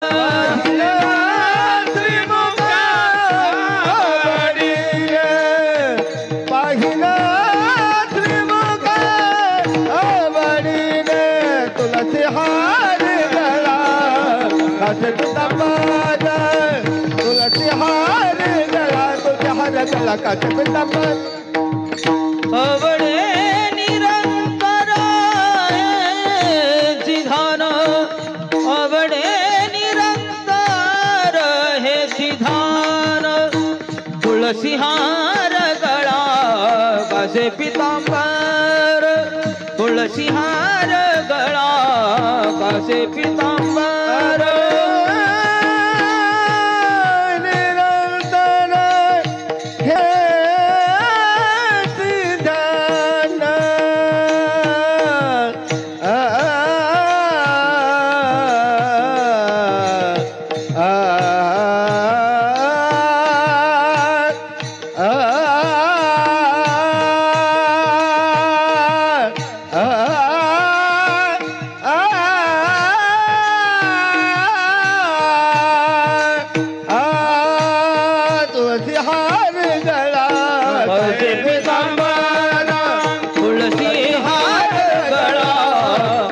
पहिला त्रिमुखावडी रे पहिला त्रिमुखावडी रे तुलसी हार गळा कासे पितांबर तुलसी हार गळा तुझ्या हार गळा कासे पितांबर अवडे निरंतर सिधान अवडे निरंतर हे सिधान तुळसी हार गळा कासे पितांबर तुळसी हार गळा कासे पितांबर निरंतर हे सिधान तुळसी हार गळा कासे पितांबर तुळसी हार गळा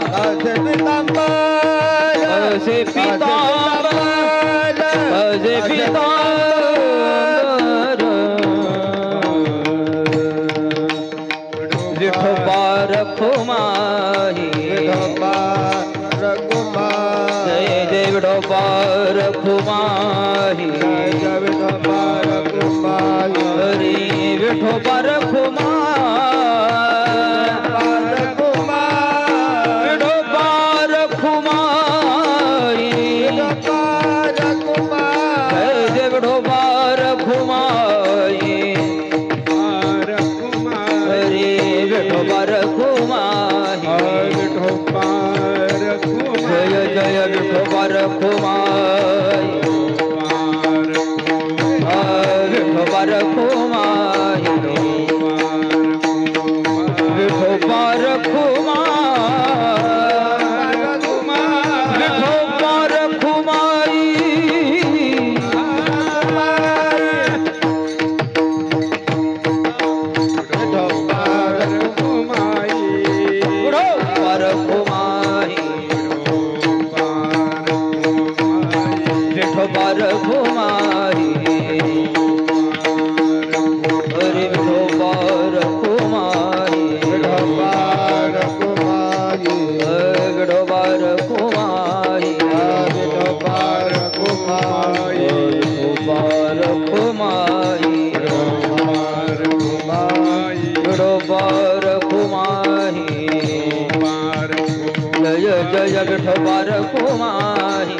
कासे पितांबर कासे पितांबर कासे पितांबर विठोबा रखुमाई जय जय विठोबा रखुमाई हरी विठोबा रखुमाई विठोबा रखुमाई जय जय विठोबा रखुमाई हरी विठोबा रखुमाई जय जय विठोबा रखुमाई विठोबा रखुमाई विठोबा रखुमाई विठोबा रखुमाई विठोबा रखुमाई विठोबा रखुमाई हरी विठोबा रखुमाई विठोबा रखुमाई विठोबा रखुमाई विठोबा रखुमाई विठोबा रखुमाई जय जय विठोबा रखुमाई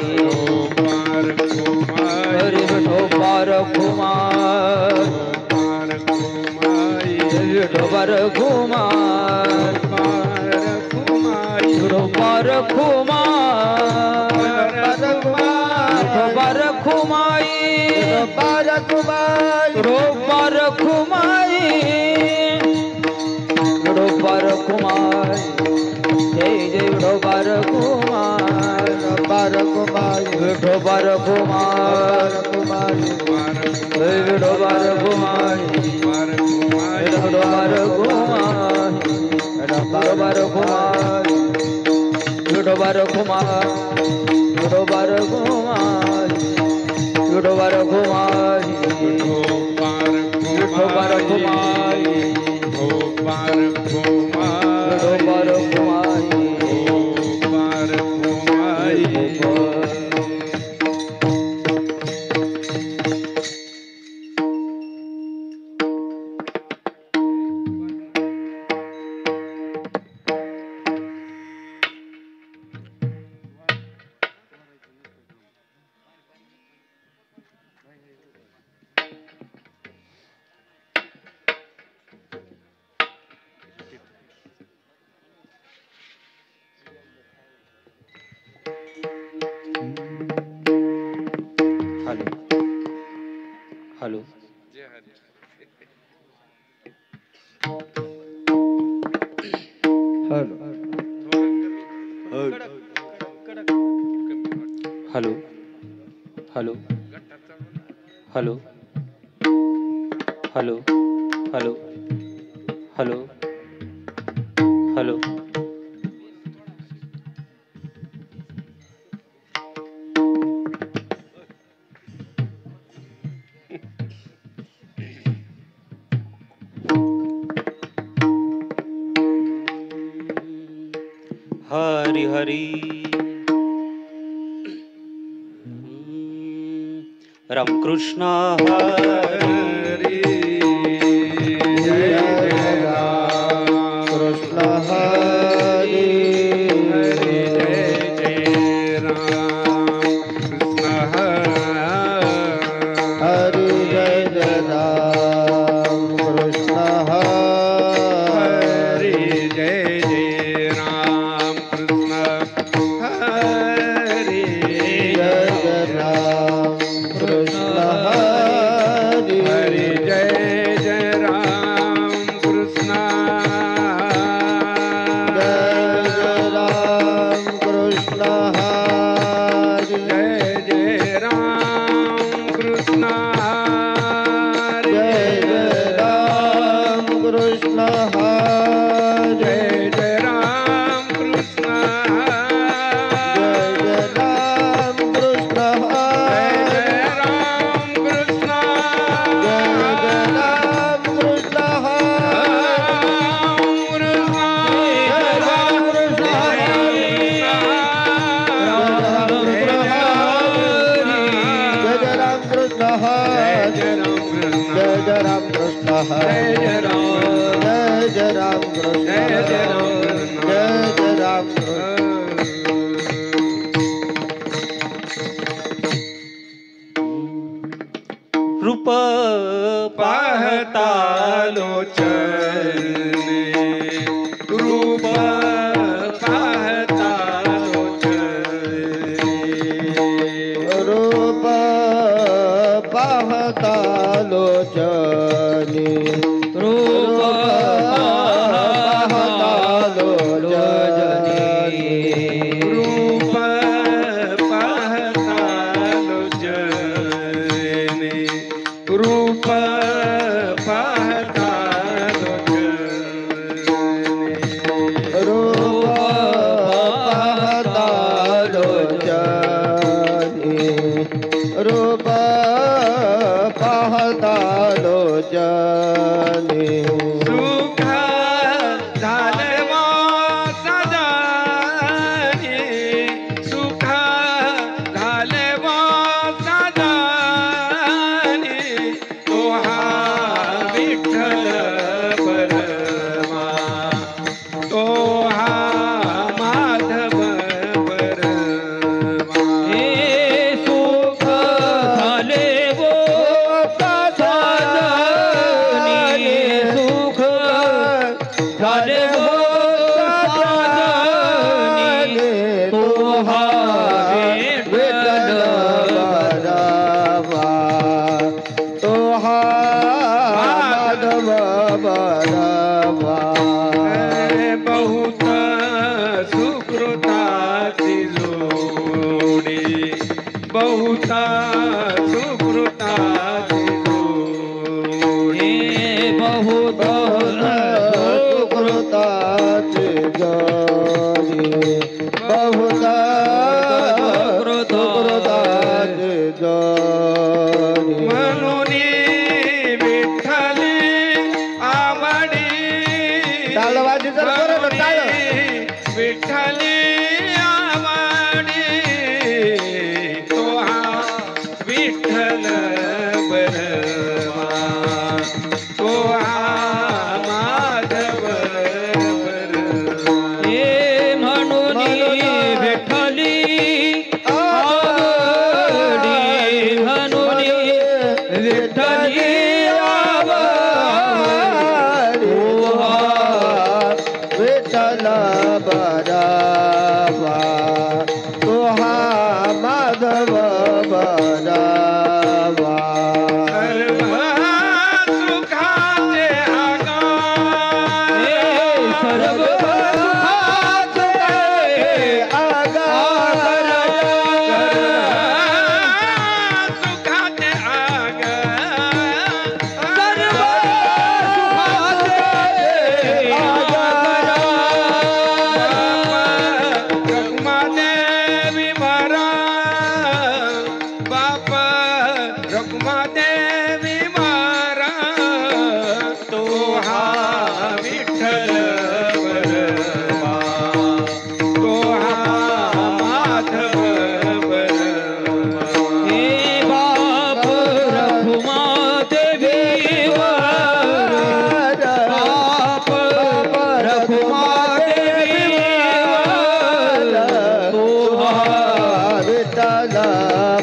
हरि विठोबा रखुमाई विठोबा रखुमाई विठोबा रखुमाई विठोबा रखुमाई विठोबा रखुमाई विठोबा रखुमाई जय जय Vithoba Rakhumai Vithoba Rakhumai Vithoba Rakhumai Vithoba Rakhumai Vithoba Rakhumai Vithoba Rakhumai Vithoba Rakhumai Vithoba Rakhumai Vithoba Rakhumai Vithoba Rakhumai hello hello hello hello hello hello hello hello hello Hari Hari Ramkrishna Hari जय जय राम कृष्ण हरी हरी जय जय राम कृष्ण हरी जय जय राम कृष्ण हरी हरी जय जय राम कृष्ण हरी जय जय राम कृष्ण हरी हरी जय जय राम कृष्ण जय जय राम कृष्ण हरी जय जय राम कृष्ण जय जय राम कृष्ण हरी जय जय राम कृष्ण जय जय राम कृष्ण जय हरी जय राम कृष्ण जय जय राम कृष्ण हरी जय जय राम कृष्ण हरी जय जय राम कृष्ण हरी जय जय राम कृष्ण रूप पाहता लोचने रूप पाहता लोचने रूप पाहता लोचनी रूप पाहता लोचनी रूप पाहता लोचने रूप पाहता लोचने रूप पाहता लोचनी रूप पाहता लोचनी सुख झाले सजानी सुख झाले सजानी तो हा विठ्ठल परमा तो हा माधव परमा हे सुख झाले साजनी सुख झाले साजनी तो हा विठ्ठल बरवा तो हा माधव बरवा बहुत सुकृताची जोडी बहुत सुकृताची जोडी बहुत सुकृताची जोडी बहुत सुकृताची जोडी म्हणून विठ्ठली आवडी टाळवाजी जर करत टाळ विठ्ठली आवडी तो हा विठ्ठल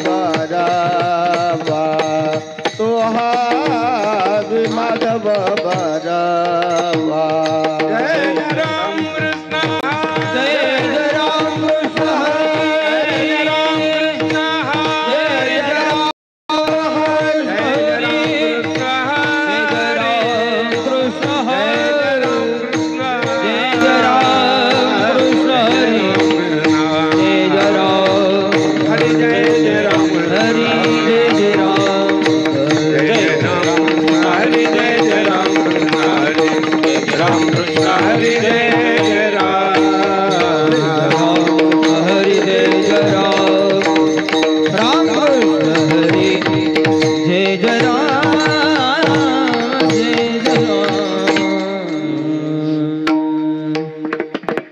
बरावा तो हा माधव बरावा जय राम कृष्ण जय राम कृष्ण जय राम कृष्ण जय राम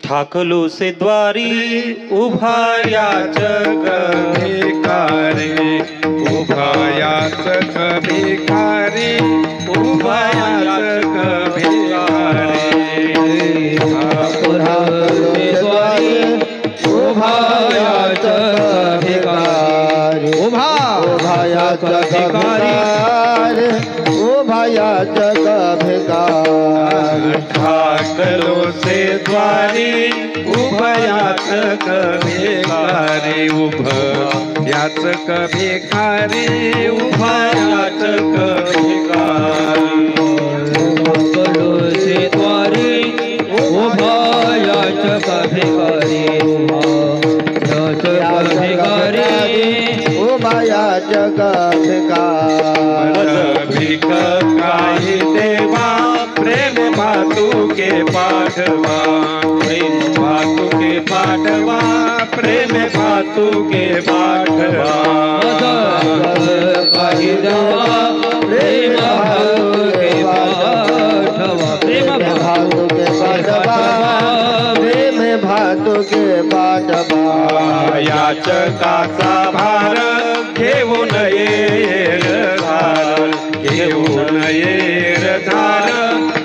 थाकलो से द्वारी उभा याच भिकारी उभयाच भिकारी उभयाच भिकारी उभायाच भिकारी उभायाच भिकारी उभायाच भिकारी ठाकलो से द्वारी उभयाच भिकारी उभयाच भिकारी उभयाच भिकारी ठाकलो से द्वारी उभायाच भिकारी उभायाच भिकारी भिक काही देवा प्रेम भातू के पाठवा प्रेम भातू के पाठवा प्रेम भातू के पाठवा काही देवा प्रेम भातु के पाठवा प्रेम भातु के पाठवा याचकाचा भार घेऊन येर धार घेऊन येर धार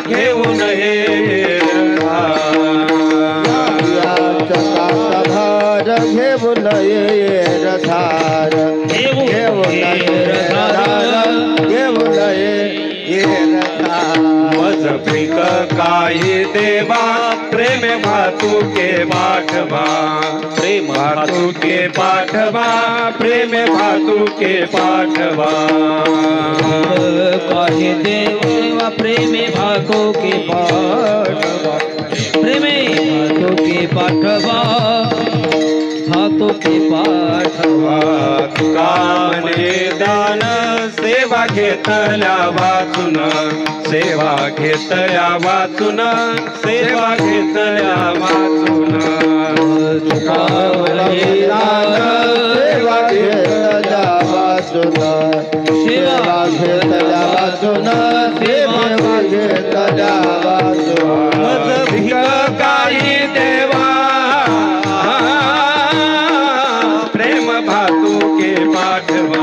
घेऊन येर याचकाचा भार घेऊन येर धार घेऊन येर धार घेऊन येर धार मज भिक काही देवा प्रेम भातू के पाठवा प्रेम भातू के पाठवा प्रेम भातू के पाठवा काही देवा प्रेम भातु के पाठवा प्रेम भातु के पाठवा भातु के पाठवा कामने दान सेवा घेतल्या वाचून सेवा घेतल्या वाचून सेवा घेतल्या वाचून कामने दान सेवा घेतल्या वाचून सेवा घेतल्या वाचून सेवा घेतल्या वाचून मज भिक काही देवा प्रेम भातू के पाठवा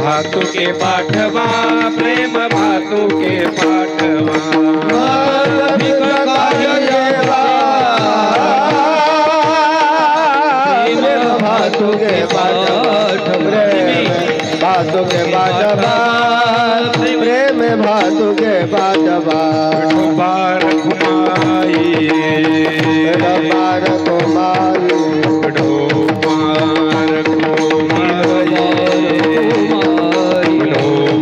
भातू के पाठवा प्रेम भातू के पाठवा भिक काही देवा प्रेम भातु के पाठवा भातु के पाठवा प्रेम भातु के पाठवा बार घुमाई बार कुमारी बार घुमाई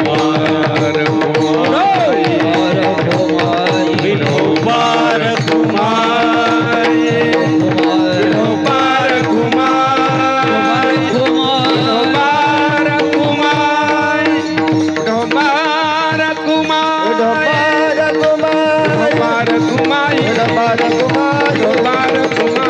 बार घुमाई बार घुमाई बार घुमाई बार घुमाई बार घुमाई बार कुमारी बार घुमाई बार कुमारी बार घुमाई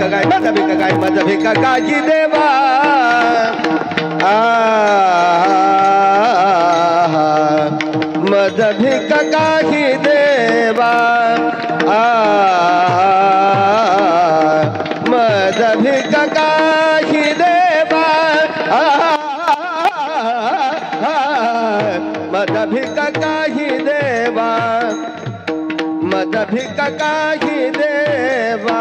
काय माझा भिका काय माझा भिका काही देवा माझा भिका काही देवा माझा भिका काही देवा माझा भिका काही देवा माझा भिका काही देवा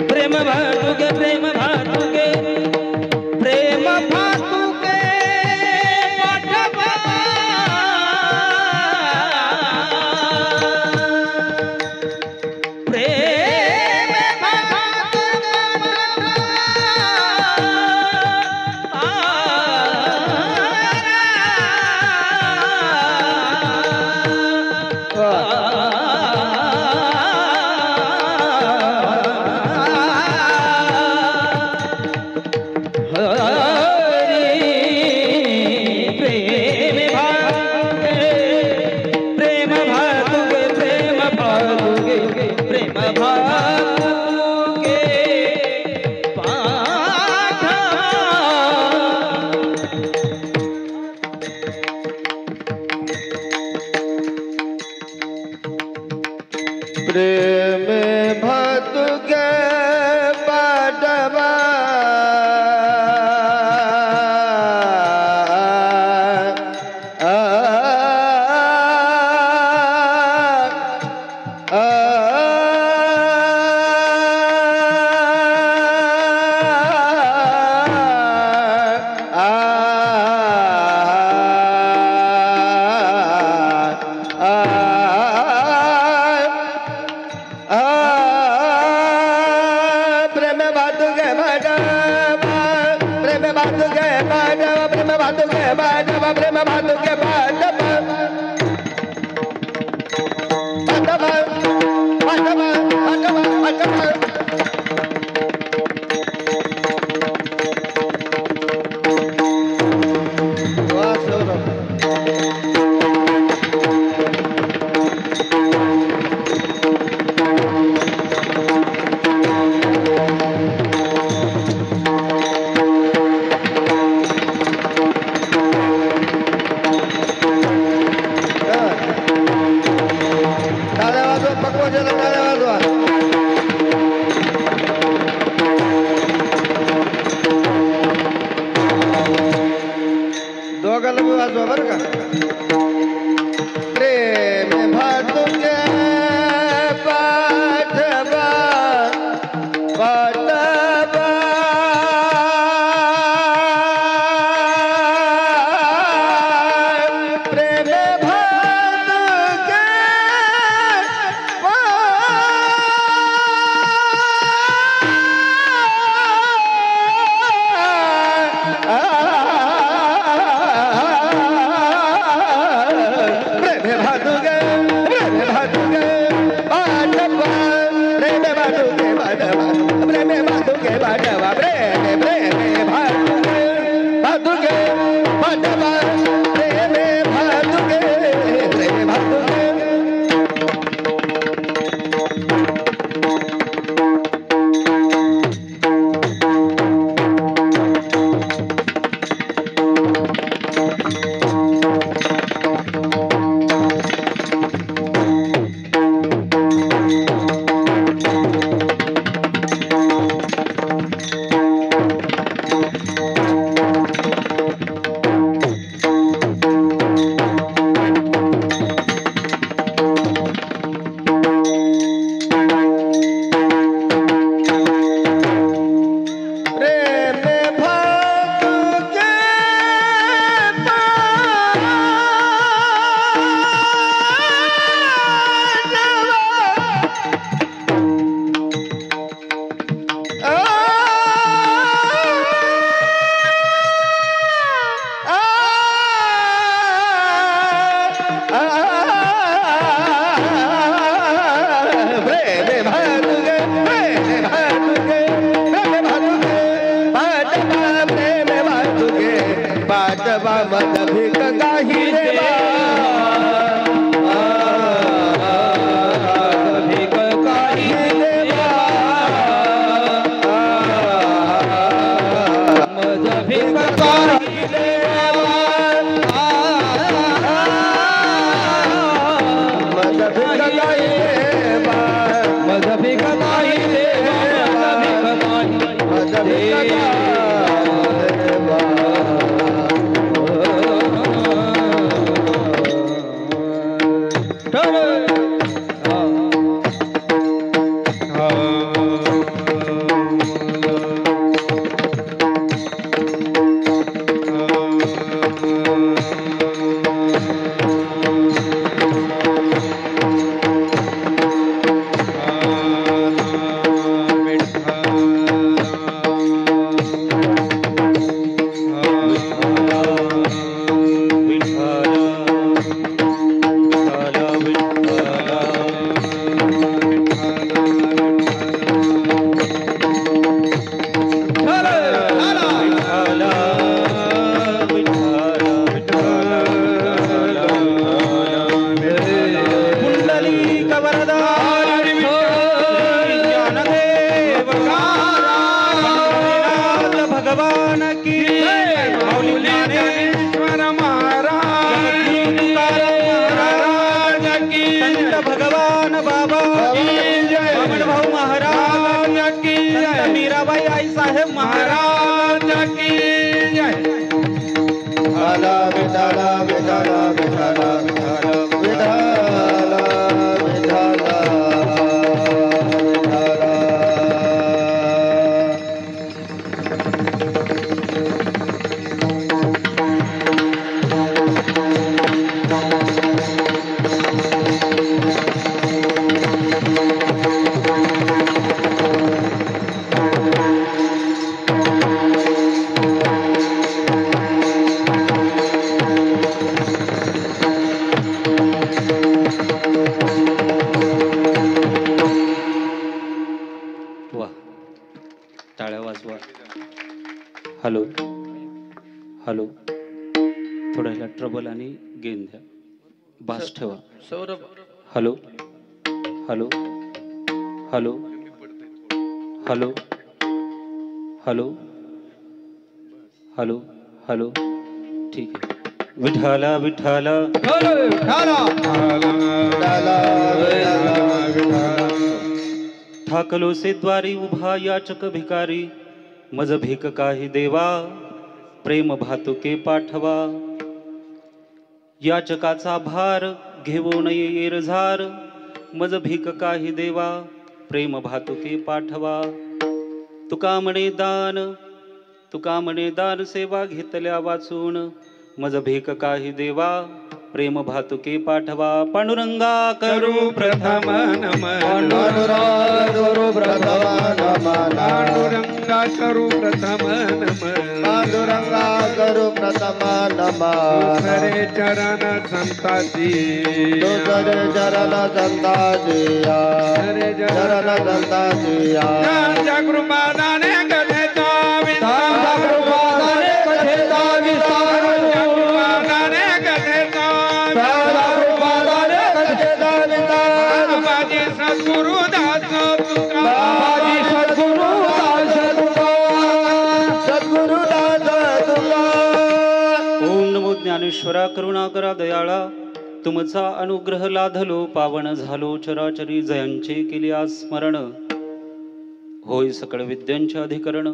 प्रेम प्रेम भतुके पाडवा दोघाला बी वाजवा बरं का प्रेम भातुके पाठवा पाठवा प्रेम भातुके बाबा बामण भाऊ महाराज की जय, मीराबाई आई साहेब महाराज की जय. विठाला विठाला विठाला विठाला विठाला विठाला विठाला हॅलो हॅलो, थोडं ह्याला ट्रबल आणि गेन द्या, बास ठेवा. Saurabh hello hello hello hello hello hello hello, ठीक आहे. विठाला विठाला ठाकलो से द्वारी उभा याचक भिकारी, मज भीक काही देवा प्रेम भातुके पाठवा. याचकाचा भार घेवो नये येरझार, मज भीक काही देवा प्रेम भातुके पाठवा. तुका म्हणे दान सेवा घेतल्या वाचून, मज भीक काही देवा प्रेम भातुके पाठवा. पांडुरंगा करू प्रथम नमन, करू प्रथम नमन, पांडुरंगा करू प्रथम नमन, पांडुरंगा करू प्रथम नमन. दुसरे चरण संताची, दुसरे चरण संताची, चरण संताची. त्यांच्या कृपादाने कथेचा विस्तार, कृपादाने कथेचा विस्तार, कृपादाने कथेचा कृपादाने कथेचा विस्तार. बाबाजी सद्गुरु दास तुका, बाबाजी सद्गुरु दास तुका, सद्गुरु दास तुका. ओम नमो ज्ञानेश्वरा करुणा करा दयाळा, तुमचा अनुग्रह लाधलो पावन झालो चराचरी. जयांचे केले स्मरण, होय सकळ विद्यांचे अधिकरण.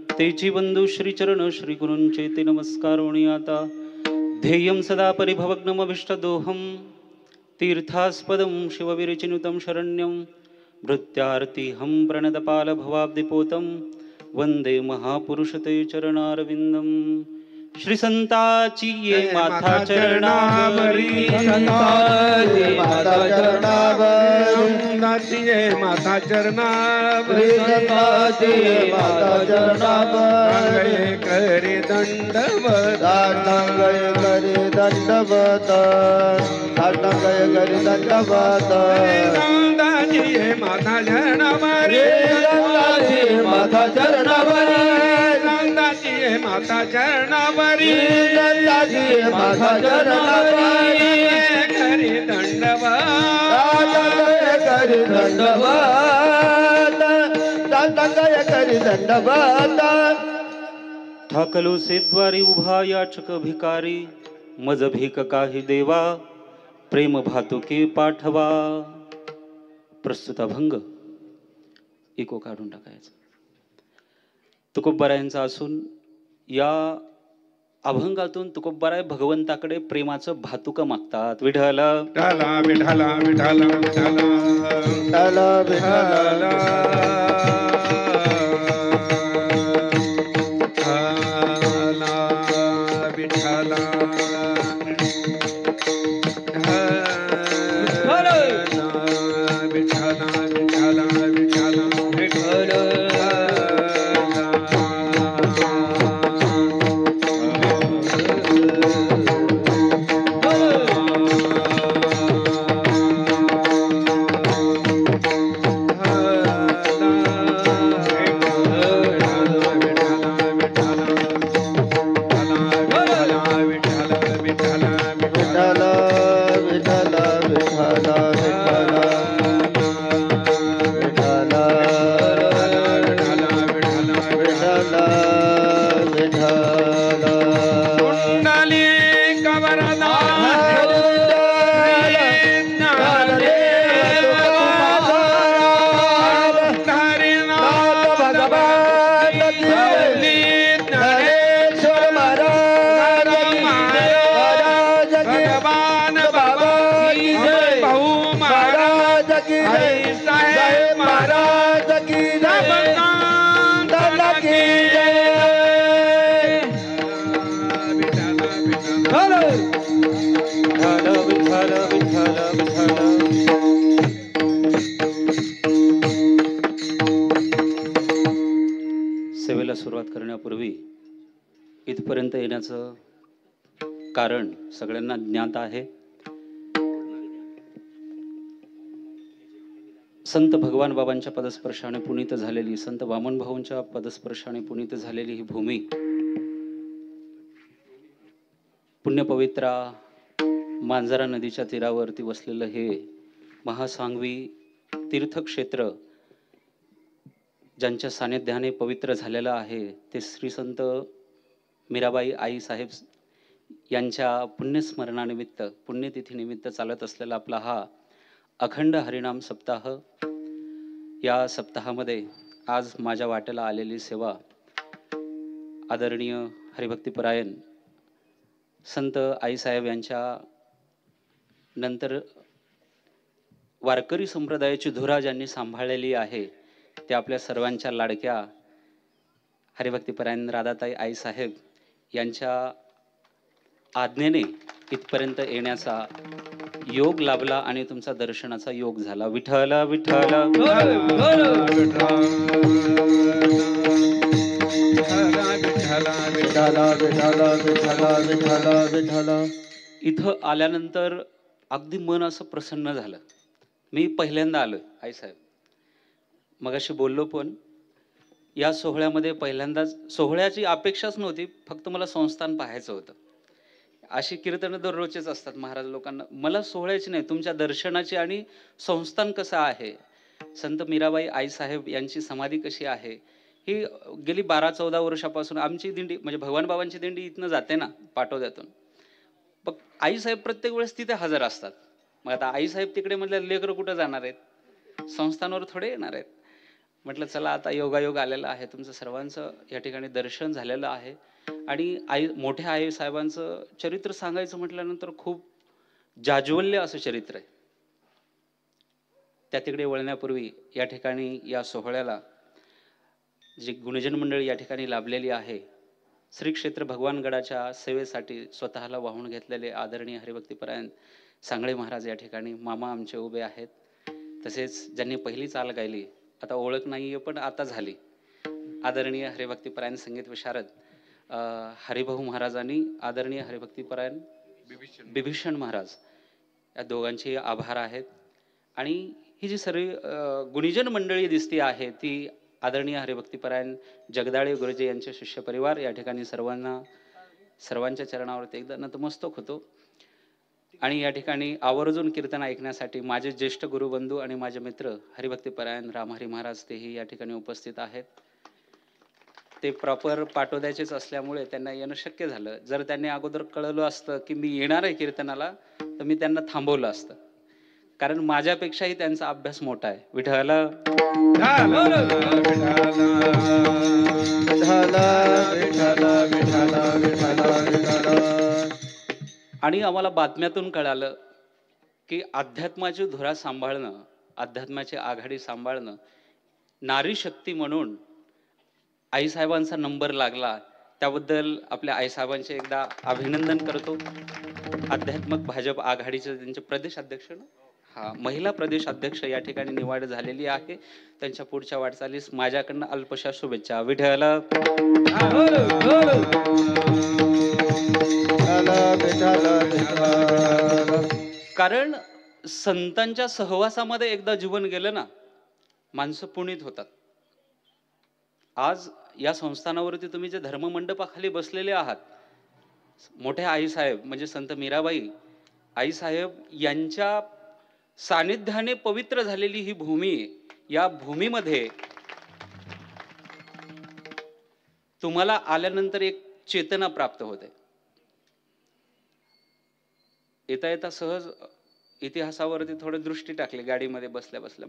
तेची बंधू श्रीचरण श्री गुरूंचे ते नमस्कारोणी आता. ध्येयं सदा परिभवग्नमभिष्टदोहं, तीर्थास्पदं शिवविरचिनुतं शरण्यं. भृत्यार्तिहं प्रणतपालभवाब्धिपोतं, वंदे महापुरुष ते चरणारविंदम. श्री संताची ये माथा चरणावरी, संताची माता चरणावरी, संताची ये माता चरणावरी, संताची माता चरणावरी. अंगये करी दंडवत, दांडंगय करी दंडवत, दांडंगय करी दंडवत. संताची ये माता चरणावरी, संताची माता चरणावरी, संताची ये माता चरणावरी, संताची माता चरणावरी. करी दंडवत, दांडंगय करी दंडवत, दांडंगय करी दंडवत. ठाकलो से द्वारी उभा याचक भिकारी, मज भीक काही देवा प्रेम भातुके पाठवा. प्रस्तुत अभंग इको काढून टाकायचा. तुकोबरायांचा असून या अभंगातून तुकोबराय भगवंताकडे प्रेमाचं भातुक मागतात. विठ्ठल विठाला विठाला विठाला विठाला विठाला विठाला विठाला विठाला विठाला विठाला की जय आई साहेब महाराज की जय दादा की जय विठ्ठल विठ्ठल विठ्ठल विठ्ठल. सेवेला सुरुवात करण्यापूर्वी इथपर्यंत येण्याचं कारण सगळ्यांना ज्ञात आहे. संत भगवान बाबांच्या पदस्पर्शाने पुनीत झालेली, संत वामन भाऊंच्या पदस्पर्शाने पुनीत झालेली ही भूमी पुण्यपवित्रा मांजरा नदीच्या तीरावरती वसलेलं हे महासांगवी तीर्थक्षेत्र ज्यांच्या सानिध्याने पवित्र झालेलं आहे ते श्री संत मीराबाई आई साहेब यांच्या पुण्यस्मरणानिमित्त, पुण्यतिथीनिमित्त चालत असलेला आपला हा अखंड हरिनाम सप्ताह. या सप्ताहामध्ये आज माझ्या वाट्याला आलेली सेवा आदरणीय हरिभक्तीपरायण संत आईसाहेब यांच्या नंतर वारकरी संप्रदायाची धुरा ज्यांनी सांभाळलेली आहे ते आपल्या सर्वांच्या लाडक्या हरिभक्तीपरायण राधाताई आईसाहेब यांच्या आज्ञेने इथपर्यंत येण्याचा योग लाभला आणि तुमचा दर्शनाचा योग झाला. विठ्ठल विठ्ठल इथं आल्यानंतर अगदी मन असं प्रसन्न झालं. मी पहिल्यांदा आलो आईसाहेब, मगाशी बोललो पण या सोहळ्यामध्ये पहिल्यांदाच. सोहळ्याची अपेक्षाच नव्हती, फक्त मला संस्थान पाहायचं होतं. अशी कीर्तनं दररोजचेच असतात महाराज लोकांना, मला सोहळ्याची नाही, तुमच्या दर्शनाची आणि संस्थान कसं आहे, संत मीराबाई आईसाहेब यांची समाधी कशी आहे, ही गेली 12-14 वर्षापासून आमची दिंडी म्हणजे भगवान बाबांची दिंडी इथनं जाते ना पाटोद्यातून. मग आईसाहेब प्रत्येक वेळेस तिथे हजर असतात. मग आता आईसाहेब तिकडे म्हटलं लेकरं कुठं जाणार आहेत, संस्थानावर थोडे येणार आहेत. म्हटलं चला आता योगायोग आलेला आहे, तुमचं सर्वांचं या ठिकाणी दर्शन झालेलं आहे. आणि मोठ्या आई साहेबांचं चरित्र सांगायचं म्हटल्यानंतर खूप जाज्वल्य असं चरित्र आहे. त्या तिकडे वळण्यापूर्वी या ठिकाणी या सोहळ्याला जी गुणजन मंडळी या ठिकाणी लाभलेली आहे, श्री क्षेत्र भगवानगडाच्या सेवेसाठी स्वतःला वाहून घेतलेले आदरणीय हरिभक्तीपरायण सांगळे महाराज या ठिकाणी मामा आमचे उभे आहेत. तसेच ज्यांनी पहिली चाल गायली, आता ओळख नाहीये पण आता झाली, आदरणीय हरिभक्तीपरायण संगीत विशारद हरिभाऊ महाराज आणि आदरणीय हरिभक्तीपरायण बिभीषण महाराज, या दोघांचे आभार आहेत. आणि ही जी सर्व गुणीजन मंडळी दिसती आहे ती आदरणीय हरिभक्तीपरायण जगदाळे गुरुजी यांचे शिष्य परिवार या ठिकाणी सर्वांच्या चरणावरती एकदा नतमस्तक होतो. आणि या ठिकाणी आवर्जून कीर्तन ऐकण्यासाठी माझे ज्येष्ठ गुरुबंधू आणि माझे मित्र हरिभक्तीपरायण रामहरी महाराज तेही या ठिकाणी उपस्थित आहेत. ते प्रॉपर पाटोद्याचेच असल्यामुळे त्यांना येणं शक्य झालं. जर त्यांनी अगोदर कळलं असतं की मी येणार आहे कीर्तनाला तर मी त्यांना थांबवलं असतं, कारण माझ्यापेक्षाही त्यांचा अभ्यास मोठा आहे. विठ्ठल आणि आम्हाला बातम्यातून कळालं की अध्यात्माची धुरा सांभाळणं, अध्यात्माची आघाडी सांभाळणं, नारी शक्ती म्हणून आईसाहेबांचा नंबर लागला. त्याबद्दल आपल्या आईसाहेबांचे एकदा अभिनंदन करतो. आध्यात्मिक भाजप आघाडीचे त्यांचे प्रदेश अध्यक्ष महिला प्रदेश अध्यक्ष या ठिकाणी निवड झालेली आहे. त्यांच्या पुढच्या वाटचालीस माझ्याकडनं अल्पशा शुभेच्छा. विठ्ठल कारण संतांच्या सहवासामध्ये एकदा जीवन गेलं ना, माणसं पुनीत होतात. आज या संस्थानावरती तुम्ही जे धर्ममंडपाखाली बसलेले आहात, मोठ्या आईसाहेब म्हणजे संत मीराबाई आईसाहेब यांच्या सानिध्याने पवित्र झालेली ही भूमी, या भूमीमध्ये तुम्हाला आल्यानंतर एक चेतना प्राप्त होते. येता येता सहज इतिहासावरती थोडी दृष्टी टाकली गाडीमध्ये बसल्या बसल्या.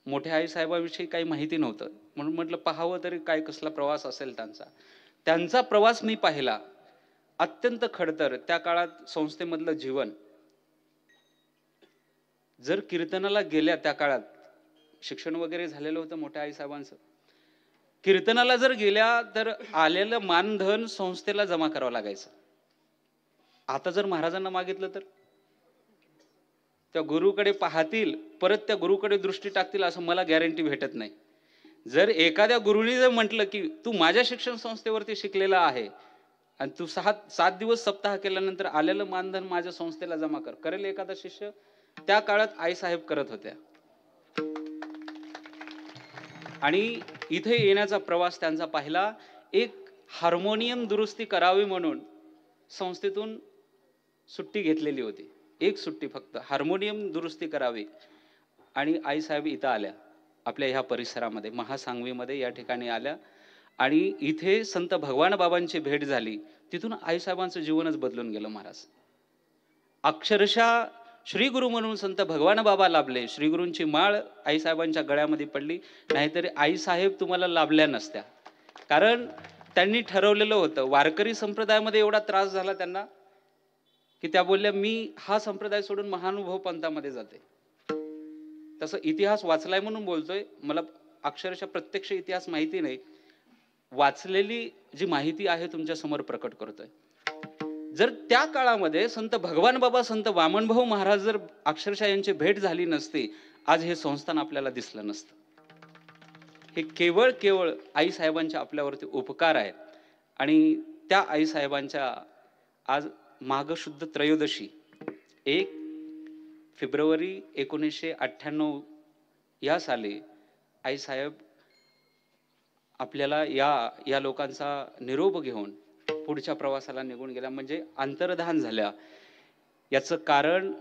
मोठ्या आई साहेबांविषयी काही माहिती नव्हतं म्हणून म्हटलं पाहावं तरी काय कसला प्रवास असेल त्यांचा प्रवास मी पाहिला. अत्यंत खडतर त्या काळात संस्थेमधलं जीवन. जर कीर्तनाला गेल्या, त्या काळात शिक्षण वगैरे झालेलं होतं मोठ्या आईसाहेबांचं, कीर्तनाला जर गेल्या तर आलेलं मानधन संस्थेला जमा करावं लागायचं. आता जर महाराजांना मागितलं तर त्या गुरुकडे पाहतील, परत त्या गुरुकडे दृष्टी टाकतील असं मला गॅरंटी भेटत नाही. जर एखाद्या गुरुनी जर म्हटलं की तू माझ्या शिक्षण संस्थेवरती शिकलेला आहे आणि तू 7 दिवस सप्ताह केल्यानंतर आलेलं मानधन माझ्या संस्थेला जमा कर, करेल एखादा शिष्य? त्या काळात आईसाहेब करत होत्या. आणि इथे येण्याचा प्रवास त्यांचा पाहिला. एक हार्मोनियम दुरुस्ती करावी म्हणून संस्थेतून सुट्टी घेतलेली होती, एक सुट्टी फक्त, हार्मोनियम दुरुस्ती करावी. आणि आईसाहेब इथं आल्या, आपल्या ह्या परिसरामध्ये महासांगवीमध्ये या ठिकाणी आल्या. आणि इथे संत भगवान बाबांची भेट झाली. तिथून आईसाहेबांचं जीवनच बदलून गेलं महाराज. अक्षरशः श्री गुरु म्हणून संत भगवान बाबा लाभले. श्री गुरूंची माळ आईसाहेबांच्या गळ्यामध्ये पडली, नाहीतरी आईसाहेब तुम्हाला लाभल्या नसत्या. कारण त्यांनी ठरवलेलं होतं. वारकरी संप्रदायामध्ये एवढा त्रास झाला त्यांना की त्या बोलल्या मी हा संप्रदाय सोडून महानुभव पंथामध्ये जाते. तसं इतिहास वाचलाय म्हणून बोलतोय, मला अक्षरशः प्रत्यक्ष इतिहास माहिती नाही, वाचलेली जी माहिती आहे तुमच्या समोर प्रकट करतोय. जर त्या काळामध्ये संत भगवान बाबा, संत वामनभाऊ महाराज जर अक्षरशः यांची भेट झाली नसती, आज हे संस्थान आपल्याला दिसलं नसतं. हे केवळ केवळ आईसाहेबांच्या आपल्यावरती उपकार आहेत. आणि त्या आईसाहेबांच्या आज माघ शुद्ध त्रयोदशी 1 फेब्रुवारी 1998 या साली आईसाहेब आपल्याला या लोकांचा निरोप घेऊन पुढच्या प्रवासाला निघून गेल्या, म्हणजे अंतर्धान झाल्या. याचं कारण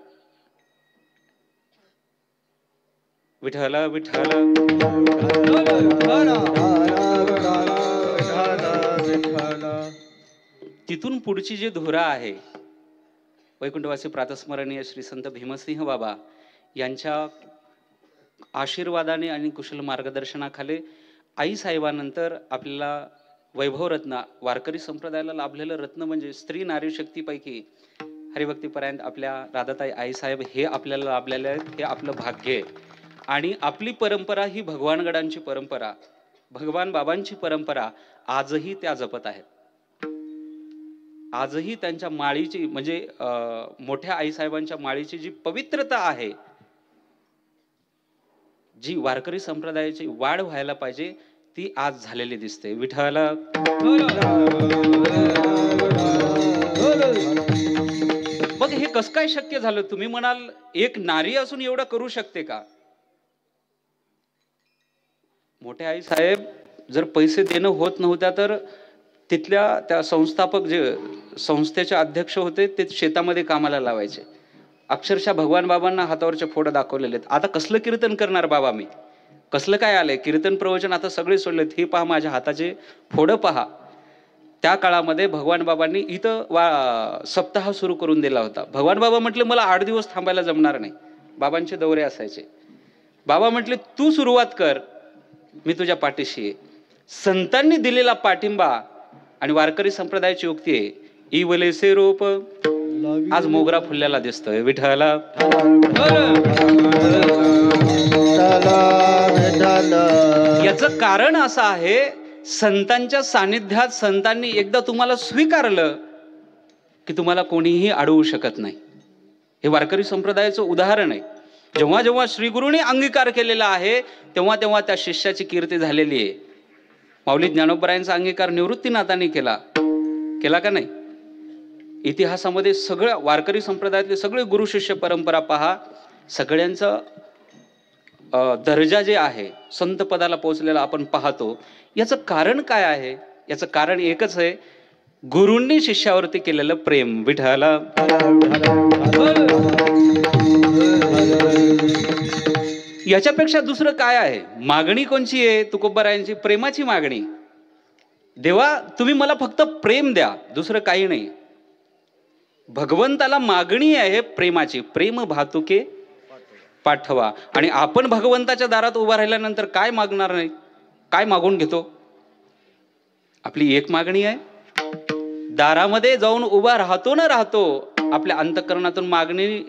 विठ्ठल विठ्ठल तिथून पुढची जी धुरा आहे, वैकुंठवासी प्रातस्मरणीय श्री संत भीमसिंह बाबा यांच्या आशीर्वादाने आणि कुशल मार्गदर्शनाखाली आईसाहेबानंतर आपल्याला वैभवरत्न, वारकरी संप्रदायाला लाभलेलं रत्न म्हणजे स्त्री नारी शक्तीपैकी हरिभक्तीपर्यंत आपल्या राधाताई आईसाहेब हे आपल्याला लाभलेले आहेत. हे आपलं भाग्य आहे. आणि आपली परंपरा ही भगवानगडांची परंपरा, भगवान बाबांची परंपरा आजही त्या जपत आहेत. आजही त्यांच्या माळीची म्हणजे मोठ्या आईसाहेबांच्या माळीची जी पवित्रता आहे, जी वारकरी संप्रदायाची वाढ व्हायला पाहिजे, ती आज झालेली दिसते. विठ्ठल बघ, हे कसं काय शक्य झालं? तुम्ही म्हणाल एक नारी असून एवढं करू शकते का? मोठे आई साहेब जर पैसे देणं होत नव्हत्या तर तिथल्या त्या संस्थापक जे संस्थेचे अध्यक्ष होते ते शेतामध्ये कामाला लावायचे. अक्षरशः भगवान बाबांना हातावरचे फोड दाखवलेले आहेत. आता कसलं कीर्तन करणार बाबा मी? कसलं काय आलंय कीर्तन प्रवचन? आता सगळे सोडलेत. हे पहा माझ्या हाताचे फोड पहा. त्या काळामध्ये भगवान बाबांनी इथं सप्ताह सुरू करून दिला होता. भगवान बाबा म्हटले मला 8 दिवस थांबायला जमणार नाही. बाबांचे दौरे असायचे. बाबा म्हटले तू सुरुवात कर, मी तुझ्या पाठीशी आहे. संतांनी दिलेला पाठिंबा आणि वारकरी संप्रदायाची युक्ती आहे. इवलेसे रोप आज मोगरा फुललेला दिसतोय. विठ्ठला याचं कारण असं आहे, संतांच्या सानिध्यात संतांनी एकदा तुम्हाला स्वीकारलं की तुम्हाला कोणीही अडवू शकत नाही. हे वारकरी संप्रदायाचं उदाहरण आहे. जेव्हा जेव्हा श्री गुरुनी अंगीकार केलेला आहे तेव्हा तेव्हा त्या शिष्याची कीर्ती झालेली आहे. माऊली ज्ञानोबरायांचा अंगीकार निवृत्तीनाथांनी केला का नाही? इतिहासामध्ये सगळ्या वारकरी संप्रदायातले सगळे गुरु शिष्य परंपरा पहा. सगळ्यांचं दर्जा जे आहे संत पदाला पोहोचलेला आपण पाहतो. याचं कारण काय आहे? याचं कारण एकच आहे, गुरूंनी शिष्यावरती केलेलं प्रेम. विठ्ठला याच्यापेक्षा दुसरं काय आहे? मागणी कोणची आहे? तुकोबारायांची प्रेमाची मागणी. देवा तुम्ही मला फक्त प्रेम द्या, दुसरं काही नाही. भगवंताला मागणी आहे प्रेमाची. प्रेम भातुके पाठवा. आणि आपण भगवंताच्या दारात उभा राहिल्यानंतर काय मागणार नाही? काय मागून घेतो? आपली एक मागणी आहे. दारामध्ये जाऊन उभा राहतो ना राहतो, आपल्या अंतःकरणातून मागणी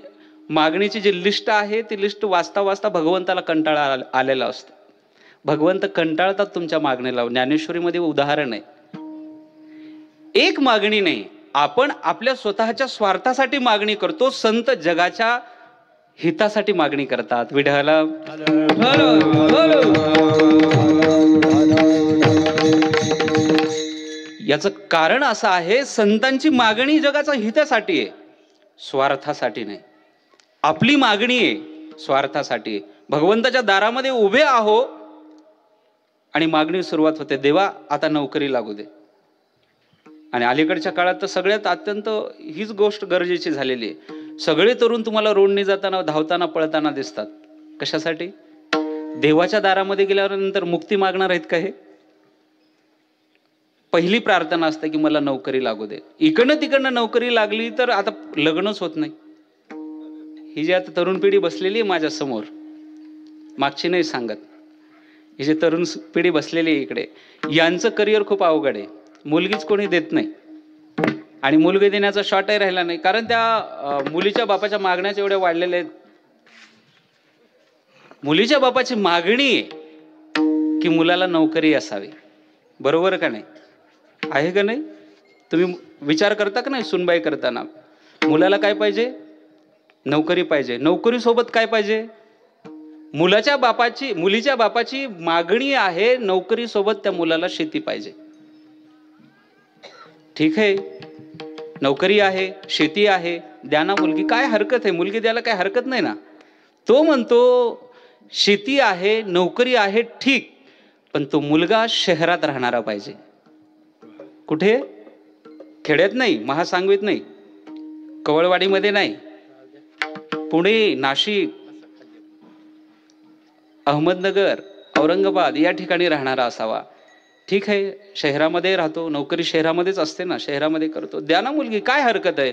मागणीची जी लिस्ट आहे ती लिस्ट वाचता वाचता भगवंताला कंटाळा आलेला असतो. भगवंत कंटाळतात तुमच्या मागणीला. ज्ञानेश्वरीमध्ये उदाहरण आहे. एक मागणी नाही, आपण आपल्या स्वतःच्या स्वार्थासाठी मागणी करतो. संत जगाच्या हितासाठी मागणी करतात. विठ्ठला याचं कारण असं आहे, संतांची मागणी जगाच्या हितासाठी आहे, स्वार्थासाठी नाही. आपली मागणी आहे स्वार्थासाठी आहे. भगवंताच्या दारामध्ये उभे आहो आणि मागणी सुरुवात होते, देवा आता नोकरी लागू दे. आणि अलीकडच्या काळात तर सगळ्यात अत्यंत हीच गोष्ट गरजेची झालेली आहे. सगळे तरुण तुम्हाला रोडने जाताना, धावताना, पळताना दिसतात. कशासाठी? देवाच्या दारामध्ये गेल्यानंतर मुक्ती मागणार आहेत का? हे पहिली प्रार्थना असते की मला नोकरी लागू दे. इकडनं तिकडनं नोकरी लागली तर आता लग्नच होत नाही. ही जी आता तरुण पिढी बसलेली आहे माझ्या समोर, मागची नाही सांगत, ही जी तरुण पिढी बसलेली आहे इकडे, यांचं करिअर खूप अवघड आहे. मुलगीच कोणी देत नाही आणि मुलगी देण्याचा शॉर्टही राहिला नाही, कारण त्या मुलीच्या बापाच्या मागण्याच्या एवढ्या वाढलेल्या आहेत. मुलीच्या बापाची मागणी आहे की मुलाला नोकरी असावी. बरोबर का नाही? आहे का नाही? तुम्ही विचार करता का नाही? सुनबाई करताना मुलाला काय पाहिजे? नोकरी पाहिजे. नोकरी सोबत काय पाहिजे? मुलीच्या बापाची मागणी आहे नोकरी सोबत त्या मुलाला शेती पाहिजे. ठीक आहे, नोकरी आहे, शेती आहे, द्या ना मुलगी, काय हरकत आहे? मुलगी द्यायला काय हरकत नाही ना. तो म्हणतो शेती आहे, नोकरी आहे, ठीक, पण तो मुलगा शहरात राहणारा पाहिजे. कुठे? खेड्यात नाही, महासांगवीत नाही, कवळवाडीमध्ये नाही, पुणे, नाशिक, अहमदनगर, औरंगाबाद या ठिकाणी राहणारा असावा. ठीक आहे, शहरामध्ये राहतो, नोकरी शहरामध्येच असते ना, शहरामध्ये करतो, द्या ना मुलगी, काय हरकत आहे?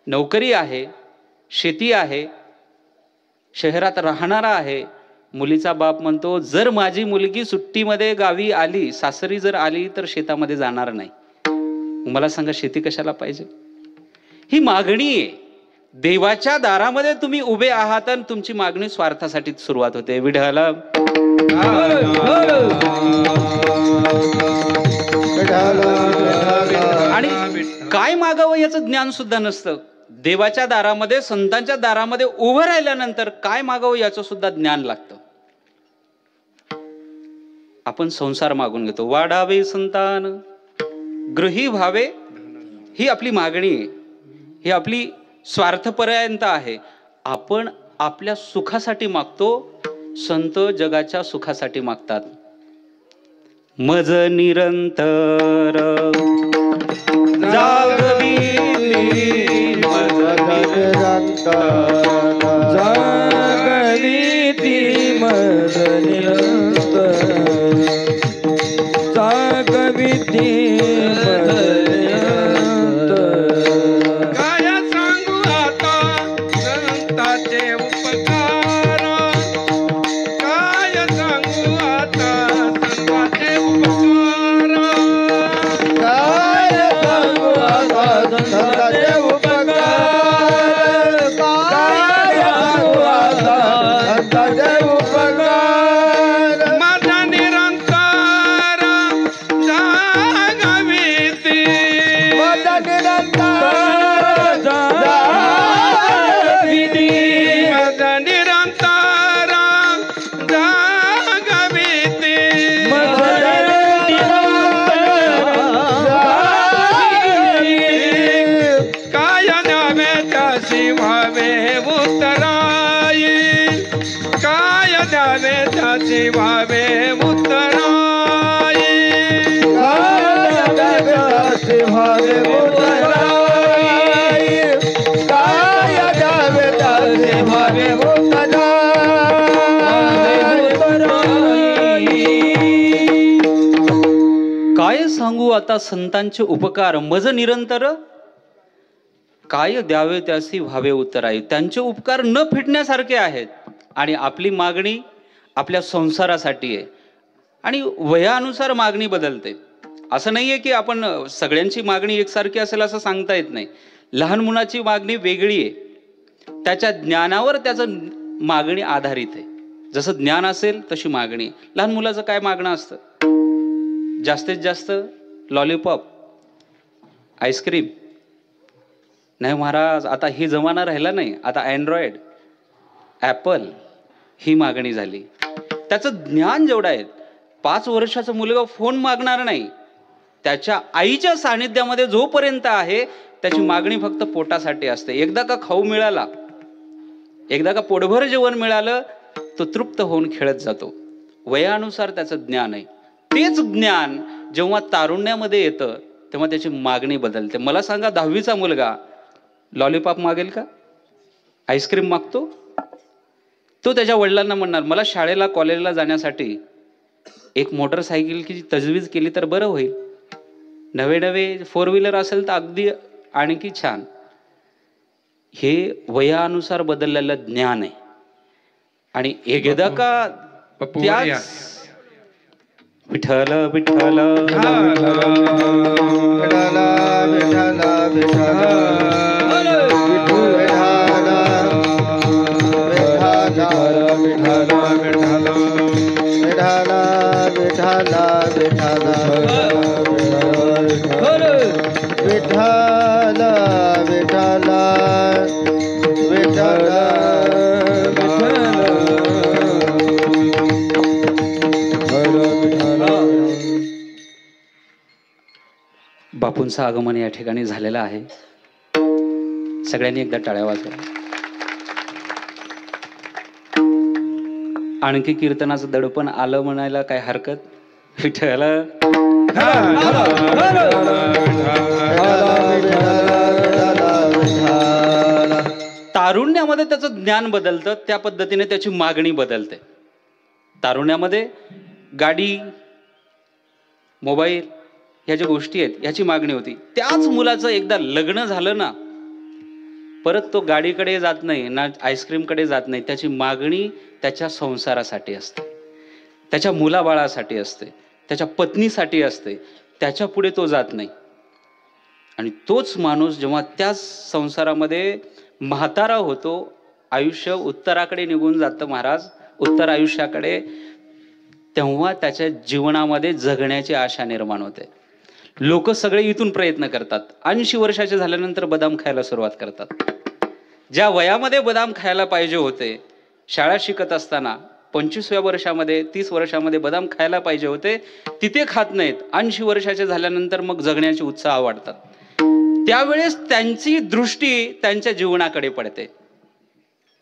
नोकरी आहे, शेती आहे, शहरात राहणारा आहे. मुलीचा बाप म्हणतो जर माझी मुलगी सुट्टीमध्ये गावी आली, सासरी जर आली तर शेतामध्ये जाणार नाही. मला सांगा शेती कशाला पाहिजे? ही मागणी आहे. देवाच्या दारामध्ये तुम्ही उभे आहात आणि तुमची मागणी स्वार्थासाठी सुरुवात होते. विठ्ठला आणि काय मागावं याचं ज्ञान सुद्धा नसतं. देवाच्या दारामध्ये, संतांच्या दारामध्ये उभं राहिल्यानंतर काय मागावं याचं सुद्धा ज्ञान लागतं. आपण संसार मागून घेतो, वाढावे संतान, गृही व्हावे, ही आपली मागणी आहे, ही आपली स्वार्थपर्यंत आहे. आपण आपल्या सुखासाठी मागतो, संत जगाच्या सुखासाठी मागतात. मज निरंतर जागविती, मज निरंतर जागविती, मज निरंतर जागविती, मज निरंतर. काय सांगू आता संतांचे उपकार, काय सांगू आता संतांचे उपकार, काय सांगू आता संतांचे उपकार, काय सांगू आता संतांचे उपकार. माझा निरंतर जागविती, माझा निरंतर जागविती, माझा निरंतर जागविती, माझा निरंतर जागविती. काय न्यावे त्यासी व्हावे उत्तराई, काय न्यावे त्यासी व्हावे उत्तराई, काय द्यावे भावे उतराई, काय द्यावे त्याचे भावे उतराई. काय सांगू आता संतांचे उपकार, मज निरंतर, काय द्यावे त्यासी व्हावे उत्तराई. त्यांचे उपकार न फिटण्यासारखे आहेत आणि आपली मागणी आपल्या संसारासाठी आहे. आणि वयानुसार मागणी बदलते. असं नाहीये की आपण सगळ्यांची मागणी एकसारखी असेल असं सांगता येत नाही. लहान मुलाची मागणी वेगळी आहे, त्याच्या ज्ञानावर त्याचं मागणी आधारित आहे. जसं ज्ञान असेल तशी मागणी. लहान मुलाचं काय मागणं असतं? जास्तीत जास्त लॉलीपॉप, आईस्क्रीम. नाही महाराज, आता ही जमाना राहिला नाही. आता अँड्रॉइड, ॲपल ही मागणी झाली. त्याचं ज्ञान जेवढं आहे, 5 वर्षाचा मुलगा फोन मागणार नाही. त्याच्या आईच्या सानिध्यामध्ये जोपर्यंत आहे त्याची मागणी फक्त पोटासाठी असते. एकदा का खाऊ मिळाला, एकदा का पोटभर जेवण मिळालं, तो तृप्त होऊन खेळत जातो. वयानुसार त्याचं ज्ञान आहे. तेच ज्ञान जेव्हा तारुण्यामध्ये येतं तेव्हा त्याची मागणी बदलते. मला सांगा, 10वीचा मुलगा लॉलीपॉप मागेल का? आईस्क्रीम मागतो? तो त्याच्या वडिलांना म्हणणार, मला शाळेला कॉलेजला जाण्यासाठी एक मोटरसायकलची तजवीज केली तर बरं होईल. नवे 4 व्हीलर असेल तर अगदी आणखी छान. हे वयानुसार बदललेलं ज्ञान आहे. आणि एकदा का त्याच विठ्ठल विठ्ठल बापूंचं आगमन या ठिकाणी झालेलं आहे. सगळ्यांनी एकदा टाळ्या वाजवा. आणखी कीर्तनाचं दडपण आलं म्हणायला काय हरकत. विठ्ठल तारुण्यामध्ये त्याचं ज्ञान बदलतं, त्या पद्धतीने त्याची मागणी बदलते. तारुण्यामध्ये गाडी, मोबाईल ह्या ज्या गोष्टी आहेत ह्याची मागणी होती. त्याच मुलाचं एकदा लग्न झालं ना, परत तो गाडीकडे जात नाही ना आईस्क्रीमकडे जात नाही. त्याची मागणी त्याच्या संसारासाठी असते, त्याच्या मुलाबाळासाठी असते, त्याच्या पत्नीसाठी असते. त्याच्या पुढे तो जात नाही. आणि तोच माणूस जेव्हा त्याच संसारामध्ये म्हातारा होतो, आयुष्य उत्तराकडे निघून जातं महाराज, उत्तर आयुष्याकडे, तेव्हा त्याच्या जीवनामध्ये जगण्याची आशा निर्माण होते. लोक सगळे इथून प्रयत्न करतात. 80 वर्षाचे झाल्यानंतर बदाम खायला सुरुवात करतात. ज्या वयामध्ये बदाम खायला पाहिजे होते, शाळा शिकत असताना 25व्या वर्षामध्ये 30 वर्षामध्ये बदाम खायला पाहिजे होते, तिथे खात नाहीत. 80 वर्षाचे झाल्यानंतर मग जगण्याची उत्साह वाढतात. त्यावेळेस त्यांची दृष्टी त्यांच्या जीवनाकडे पडते.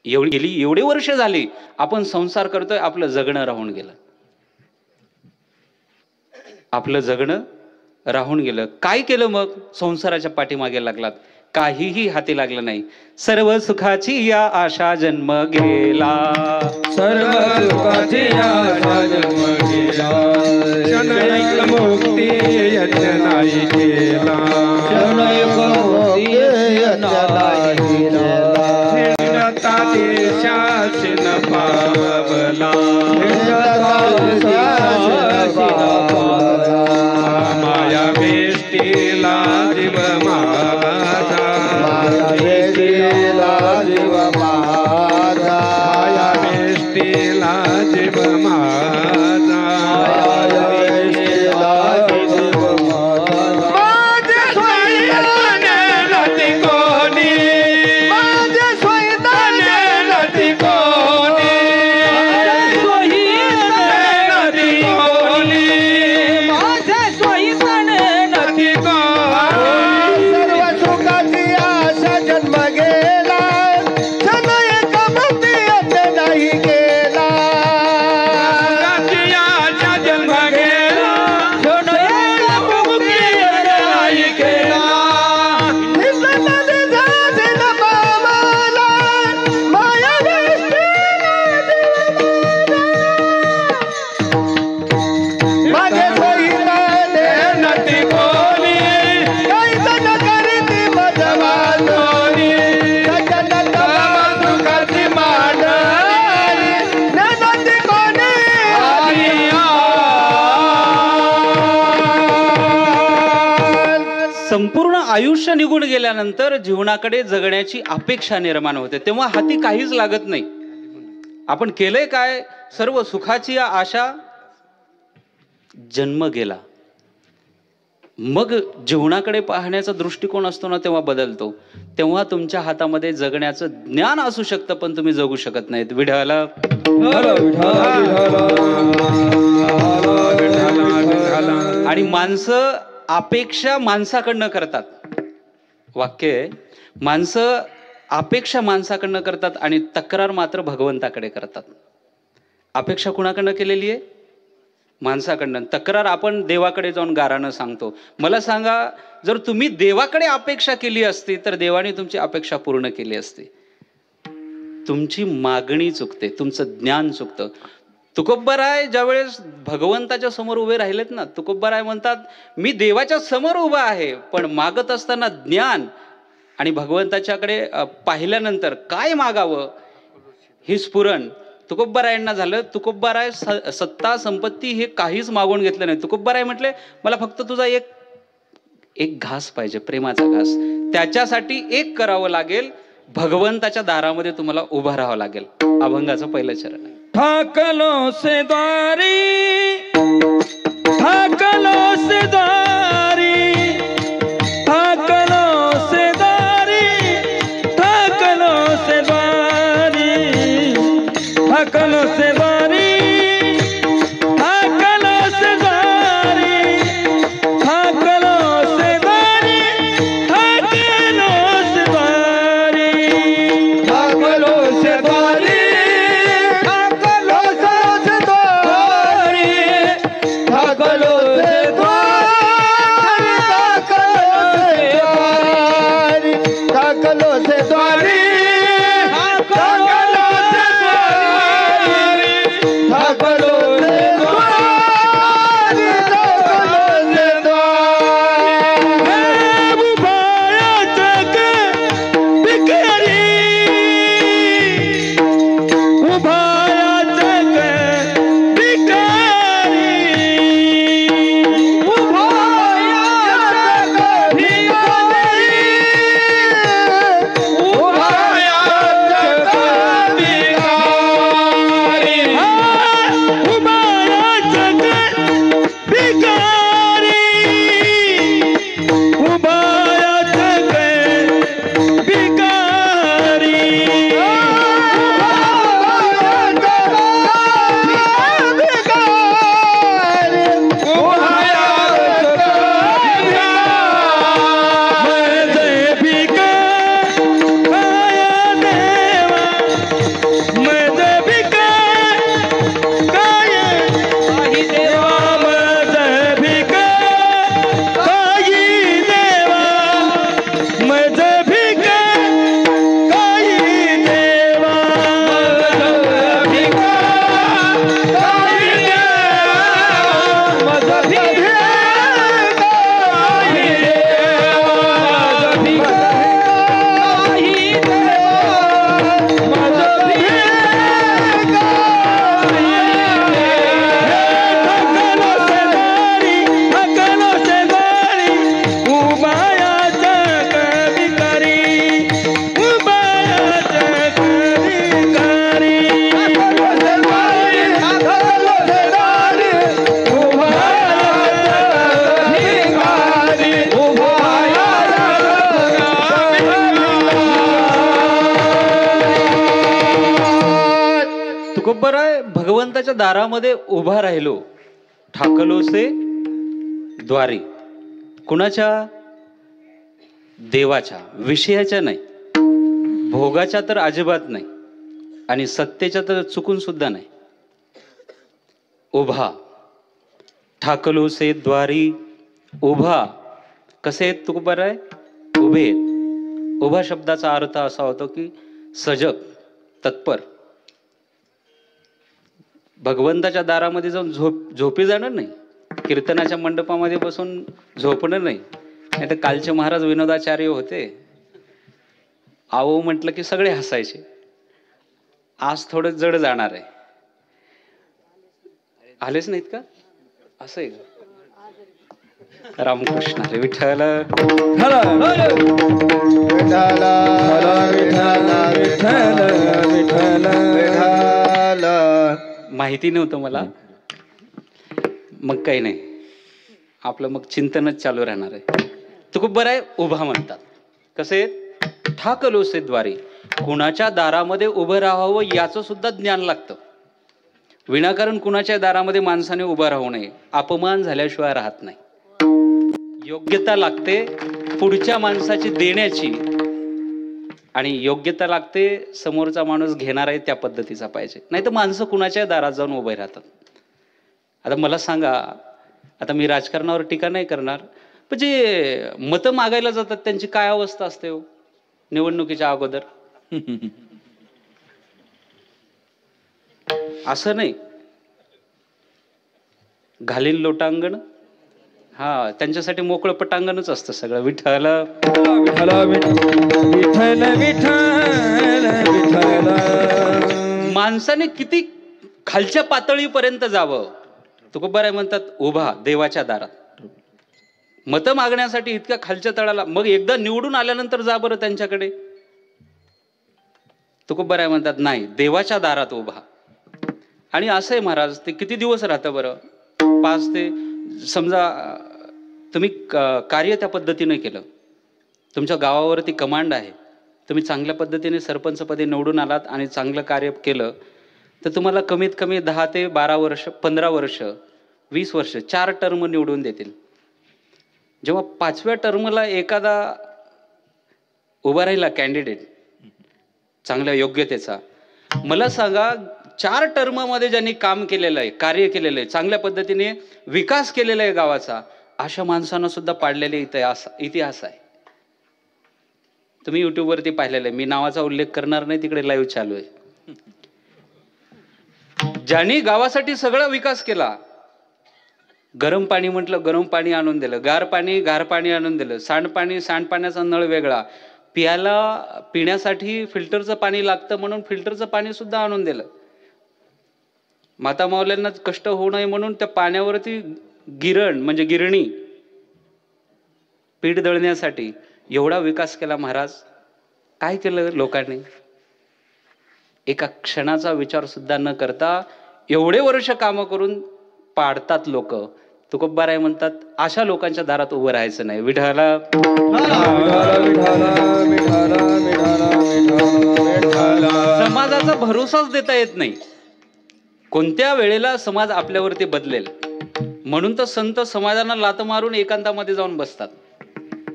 एवढी वर्ष झाली आपण संसार करतोय, आपलं जगणं राहून गेलं. आपलं जगणं राहून गेलं. काय केलं मग? संसाराच्या पाठीमागे लागलात, काहीही हाती लागलं नाही. सर्व सुखाची या आशा जन्म गेला, सर्व सुखाची आशा जन्म गेला. क्षणैक मुक्ती यज्ञ नाही केला, क्षणैक मुक्ती यज्ञ नाही केला. हिंडता देशाची न पावला, हिंडता देशाची न पावला. माया वेष्टीला जीव माझा, माया वेष्टीला जीव माझा, माया वेष्टीला जीव माझा, माया वेष्टीला जीव माझा. माझे स्वैताने नती कोणी, माझे स्वैताने नती कोणी, नती कोणी, माझे स्वैताने नती कोणी. सर्व सुखाची आशा जन्म गेला, क्षण एक मुक्ती यज्ञ नाही केला. सुखाची आशा जन्म आयुष्य निघून गेल्यानंतर जीवनाकडे जगण्याची अपेक्षा निर्माण होते, तेव्हा हाती काहीच लागत नाही. आपण केलंय काय? सर्व सुखाची आशा. जन्म गेला, मग जीवनाकडे पाहण्याचा दृष्टिकोन असतो ना, तेव्हा बदलतो. तेव्हा तुमच्या हातामध्ये जगण्याचं ज्ञान असू शकतं, पण तुम्ही जगू शकत नाहीत. विठाला आणि माणसं अपेक्षा माणसाकडनं करतात. वाक्य आहे, माणसं अपेक्षा माणसाकडनं करतात आणि तक्रार मात्र भगवंताकडे करतात. अपेक्षा कुणाकडनं केलेली आहे? माणसाकडनं. तक्रार आपण देवाकडे जाऊन गारानं सांगतो. मला सांगा, जर तुम्ही देवाकडे अपेक्षा केली असती तर देवाने तुमची अपेक्षा पूर्ण केली असती. तुमची मागणी चुकते, तुमचं ज्ञान चुकतं. तुकोबराय ज्यावेळेस भगवंताच्या समोर उभे राहिलेत ना, तुकोबराय म्हणतात, मी देवाच्या समोर उभा आहे, पण मागत असताना ज्ञान आणि भगवंताच्याकडे पाहिल्यानंतर काय मागावं ही स्फुरण तुकोबरायांना झालं. तुकोबराय सत्ता संपत्ती हे काहीच मागून घेतलं नाही. तुकोबराय म्हटले, मला फक्त तुझा एक घास पाहिजे, प्रेमाचा घास. त्याच्यासाठी एक करावं लागेल, भगवंताच्या दारामध्ये तुम्हाला उभं राहावं लागेल. अभंगाचं पहिलं चरण आहे. ठाकलो से द्वारी, ठाकलो से द्वारी, ठाकलो से द्वारी, ठाकलो से द्वारी, ठाकलो से द्वारी, ठाकलो से द्वारी, ठाकलो से द्वारी, ठाकलो से द्वारी, ठाकलो से द्वारी, तुकोबराय भगवंताच्या दारामध्ये उभा राहिलो. ठाकलोसे द्वारी. कुणाच्या? देवाच्या. विषयाच्या नाही, भोगाच्या तर अजिबात नाही, आणि सत्तेच्या तर चुकून सुद्धा नाही. उभा. ठाकलोसे द्वारी उभा. कसे आहेत तुकोबराय? उभे आहेत. उभा शब्दाचा अर्थ असा होतो की सजग, तत्पर. भगवंताच्या दारामध्ये जाऊन झोपी जाणार नाही, कीर्तनाच्या मंडपामध्ये बसून झोपणार नाही. नाही तर कालचे महाराज विनोदाचार्य होते, आवो म्हटलं की सगळे हसायचे. आज थोडं जड जाणार आहे. आलेच नाहीत का? असं आहे का? रामकृष्ण हरी विठ्ठल. विठ्ठला विठ्ठला विठ्ठला विठ्ठला. माहिती नव्हतं मला, मग काही नाही, आपलं मग चिंतनच चालू राहणार आहे. तो खूप बरं आहे. उभा म्हणतात कसे, ठाकलोसे द्वारी, कुणाच्या दारामध्ये उभं राहावं याचं सुद्धा ज्ञान लागतं. विनाकारण कुणाच्या दारामध्ये माणसाने उभं राहू नये, अपमान झाल्याशिवाय राहत नाही. योग्यता लागते पुढच्या माणसाची देण्याची, आणि योग्यता लागते समोरचा माणूस घेणार आहे त्या पद्धतीचा पाहिजे. नाही तर माणसं कुणाच्या दारात जाऊन उभे राहतात. आता मला सांगा, आता मी राजकारणावर टीका नाही करणार, पण जे मतं मागायला जातात त्यांची काय अवस्था असते हो निवडणुकीच्या अगोदर. असं नाही, घालीन लोटांगण, हा त्यांच्यासाठी मोकळं पटांगणच असतं सगळं. विठ्ठल विठ्ठला विठ्ठल विठ्ठल विठ्ठला. माणसाने किती खालच्या पातळीपर्यंत जावं. तुकोबाराय म्हणतात उभा देवाच्या दारात, मतं मागण्यासाठी इतक्या खालच्या तळाला. मग एकदा निवडून आल्यानंतर जा बरं त्यांच्याकडे. तुकोबाराय म्हणतात नाही, देवाच्या दारात उभा. आणि असं आहे महाराज, ते किती दिवस राहतं बरं. 5 ते समजा तुम्ही कार्य त्या पद्धतीने केलं, तुमच्या गावावरती कमांड आहे, तुम्ही चांगल्या पद्धतीने सरपंचपदी निवडून आलात आणि चांगलं कार्य केलं, तर तुम्हाला कमीत कमी 10 ते 12 वर्ष, 15 वर्ष, 20 वर्ष, 4 टर्म निवडून देतील. जेव्हा 5व्या टर्मला एखादा उभा राहिला कॅन्डिडेट चांगल्या योग्यतेचा, मला सांगा 4 टर्ममध्ये ज्यांनी काम केलेलं आहे, कार्य केलेलं आहे, चांगल्या पद्धतीने विकास केलेला आहे गावाचा, अशा माणसांना सुद्धा पाडलेले इतिहास आहे. तुम्ही युट्यूबवरती पाहिलेलं आहे, मी नावाचा उल्लेख करणार नाही, तिकडे लाईव्ह चालू आहे. ज्यांनी गावासाठी सगळा विकास केला, गरम पाणी म्हटलं गरम पाणी आणून दिलं, गार पाणी आणून दिलं, सांडपाण्याचा नळ वेगळा, पिण्यासाठी फिल्टरचं पाणी लागतं म्हणून फिल्टरचं पाणी सुद्धा आणून दिलं. माता माऊल्यांना कष्ट होऊ नये म्हणून त्या पाण्यावरती गिरण म्हणजे गिरणी, पीठ दळण्यासाठी एवढा विकास केला. महाराज काय केलं लोकांनी, एका क्षणाचा विचार सुद्धा न करता एवढे वर्ष काम करून पाडतात लोक. तुकोबाराय म्हणतात अशा लोकांच्या दारात उभं राहायचं नाही. विठ्ठला समाजाचा भरोसाच देता येत नाही, कोणत्या वेळेला समाज आपल्यावरती बदलेल. म्हणून तर संत समाजाला लात मारून एकांतामध्ये जाऊन बसतात.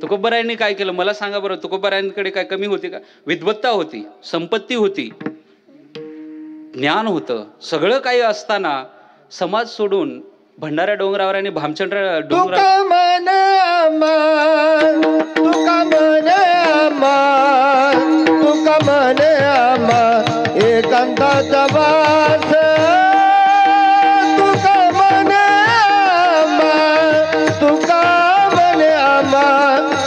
तुकोबारायांनी काय केलं मला सांगा बरं. तुकोबारायांकडे काय कमी होती का? विद्वत्ता होती, संपत्ती होती, ज्ञान होतं, सगळं काही असताना समाज सोडून भंडाऱ्या डोंगरावर आणि भामचंद्र डोंगरावर एकांताचा वास,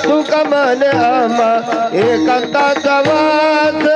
तुका मने आमा एकांताचा वास.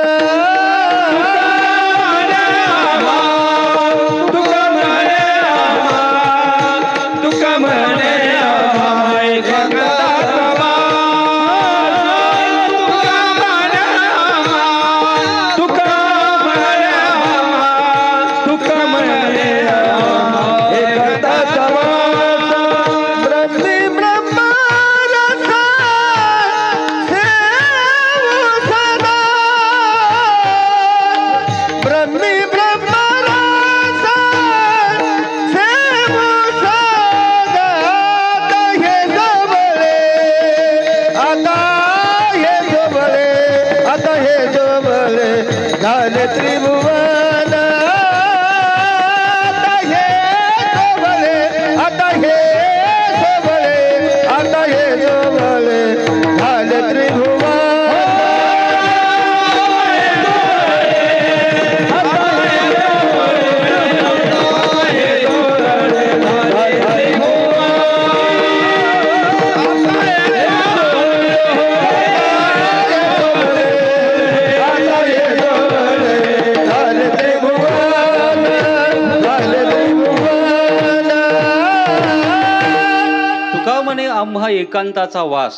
आम्हा एकांताचा वास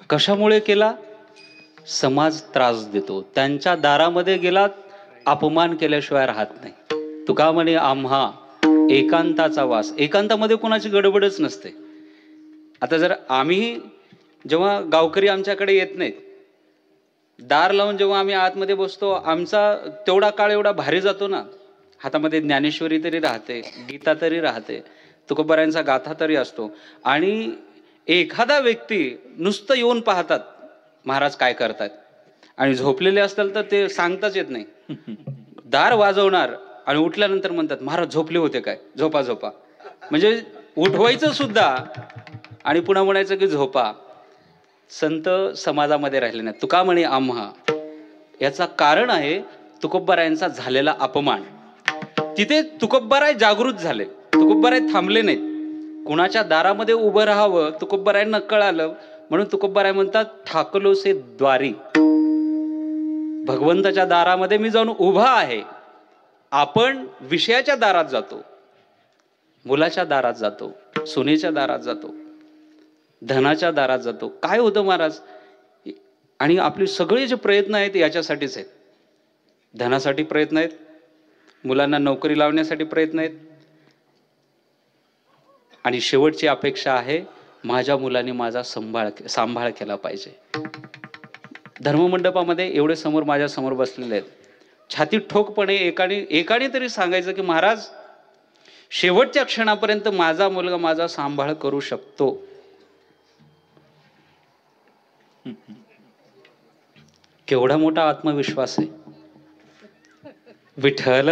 कशामुळे केला? समाज त्रास देतो, त्यांच्या दारामध्ये गेलात अपमान केल्याशिवाय राहत नाही. तुका म्हणे आम्हा एकांताचा वास. एकांतामध्ये कोणाची गडबडच नसते. आता जर आम्ही जेव्हा गावकरी आमच्याकडे येत नाहीत, दार लावून जेव्हा आम्ही आतमध्ये बसतो, आमचा तेवढा काळ एवढा भारी जातो ना. हातामध्ये ज्ञानेश्वरी तरी राहते, गीता तरी राहते, तुकोबारायांचा गाथा तरी असतो, आणि एखादा व्यक्ती नुसतं येऊन पाहतात महाराज काय करतात, आणि झोपलेले असतील तर ते सांगताच येत नाही. दार वाजवणार आणि उठल्यानंतर म्हणतात महाराज झोपले होते काय, झोपा झोपा, म्हणजे उठवायचं सुद्धा आणि पुन्हा म्हणायचं की झोपा. संत समाजामध्ये राहिले नाही. तुका म्हणे आम्हा, याचा कारण आहे तुकोबारायांचा झालेला अपमान. तिथे तुकोबाराय जागृत झाले, तुकोबाराय थांबले नाहीत. कुणाच्या दारामध्ये उभं राहावं तुकोबारायांना कळालं, म्हणून तुकोबाराय म्हणतात ठाकलोसे द्वारी. भगवंताच्या दारामध्ये मी जाऊन उभा आहे. आपण विषयाच्या दारात जातो, मुलाच्या दारात जातो, सुनेच्या दारात जातो, धनाच्या दारात जातो. काय होतं महाराज? आणि आपले सगळे जे प्रयत्न आहेत याच्यासाठीच आहेत. धनासाठी प्रयत्न आहेत, मुलांना नोकरी लावण्यासाठी प्रयत्न आहेत, आणि शेवटची अपेक्षा आहे माझ्या मुलांनी माझा सांभाळ केला पाहिजे. धर्ममंडपामध्ये एवढे समोर माझ्या समोर बसलेले आहेत, छाती ठोकपणे एकाने तरी सांगायचं की महाराज शेवटच्या क्षणापर्यंत माझा मुलगा माझा सांभाळ करू शकतो. केवढा मोठा आत्मविश्वास आहे. विठ्ठल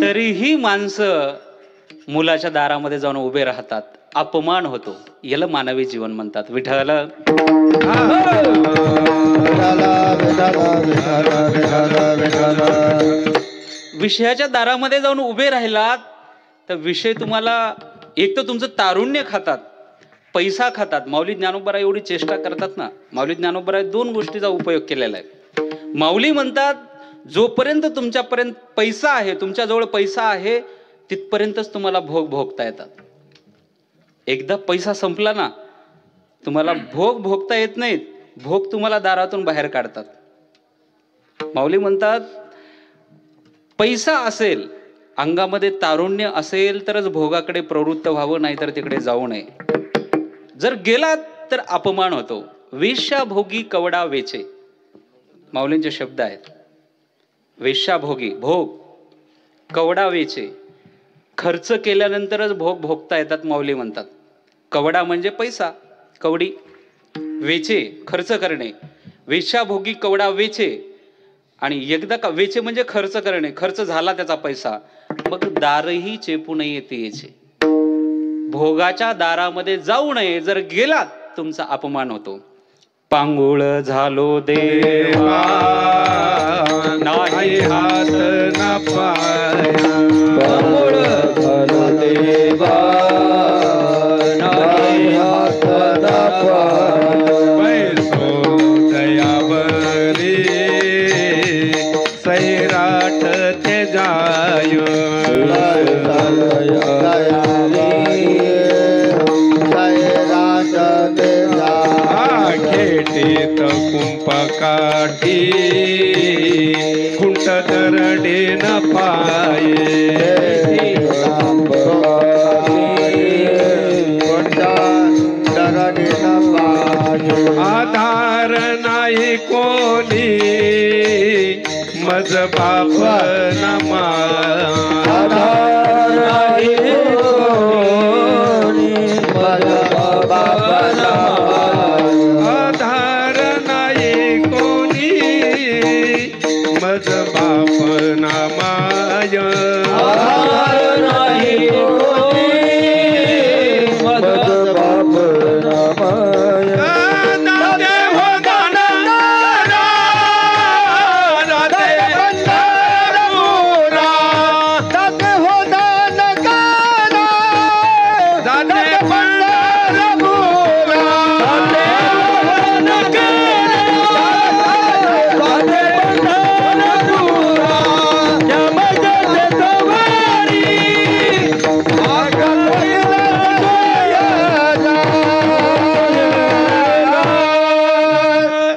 तरीही माणसं मुलाच्या दारामध्ये जाऊन उभे राहतात, अपमान होतो. याला मानवी जीवन म्हणतात. विठ्ठल विषयाच्या दारामध्ये जाऊन उभे राहिलात तर विषय तुम्हाला एक तर तुमचं तारुण्य खातात, पैसा खातात. माऊली ज्ञानोबराय एवढी चेष्टा करतात ना. माऊली ज्ञानोबराय 2 गोष्टीचा उपयोग केलेला आहे. माऊली म्हणतात जोपर्यंत तुमच्यापर्यंत पैसा आहे, तुमच्याजवळ पैसा आहे, तिथपर्यंतच तुम्हाला भोग भोगता येतात. एकदा पैसा संपला ना तुम्हाला भोग भोगता येत नाहीत. भोग तुम्हाला दारातून बाहेर काढतात. माऊली म्हणतात पैसा असेल, अंगामध्ये तारुण्य असेल तरच भोगाकडे प्रवृत्त व्हावं, नाहीतर तिकडे जाऊ नये. जर गेलात तर अपमान होतो. वेश्याभोगी कवडा वेचे, माऊलींचे शब्द आहेत. वेश्याभोगी भोग, कवडा वेचे, खर्च केल्यानंतरच भोग भोगता येतात माऊली म्हणतात. कवडा म्हणजे पैसा, कवडी, वेचे खर्च करणे. वेश्याभोगी कवडा वेचे, आणि एकदा का वेचे म्हणजे खर्च करणे, खर्च झाला त्याचा पैसा, मग दारही चेपू नये ते याचे. भोगाच्या दारामध्ये जाऊ नये. जर गेलात तुमचा अपमान होतो. पांगुळ झालो देवा नाही हात ना पाय, पांगुळ झालो देवा नाही हात ना पाय, पैसो दयावरी सैराट ते जाय, खेटीत कुंपकाठी खुंट दरडे न पाये, आधार नाही कोणी मज बाप न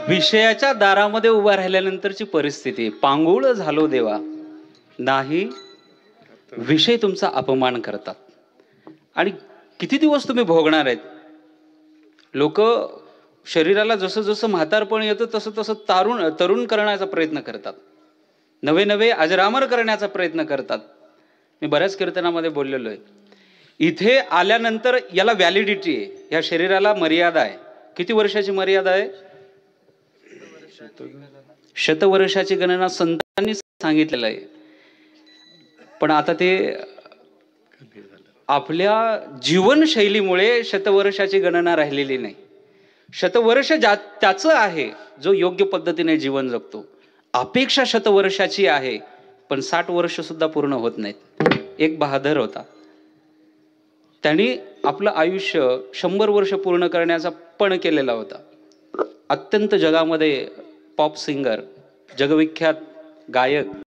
विषयाच्या दारामध्ये उभा राहिल्यानंतरची परिस्थिती, पांगुळ झालो देवा, नाही विषय तुमचा अपमान करतात. आणि किती दिवस तुम्ही भोगणार आहेत? लोक शरीराला जसं जसं म्हातारपण येतं तसं तसं तरुण करण्याचा प्रयत्न करतात, नवे नवे अजरामर करण्याचा प्रयत्न करतात. मी बऱ्याच कीर्तनामध्ये बोललेलो आहे. इथे आल्यानंतर याला व्हॅलिडिटी आहे, या शरीराला मर्यादा आहे. किती वर्षाची मर्यादा आहे? 100 वर्षाची गणना संतांनी सांगितलेलं आहे. पण आता ते आपल्या जीवनशैलीमुळे 100 वर्षाची गणना राहिलेली नाही. 100 वर्ष त्याचं आहे जो योग्य पद्धतीने जीवन जगतो. अपेक्षा 100 वर्षाची आहे, पण 60 वर्ष सुद्धा पूर्ण होत नाहीत. एक बहादर होता, त्यांनी आपलं आयुष्य 100 वर्ष पूर्ण करण्याचा पण केलेला होता. अत्यंत जगामध्ये पॉप सिंगर, जगविख्यात गायक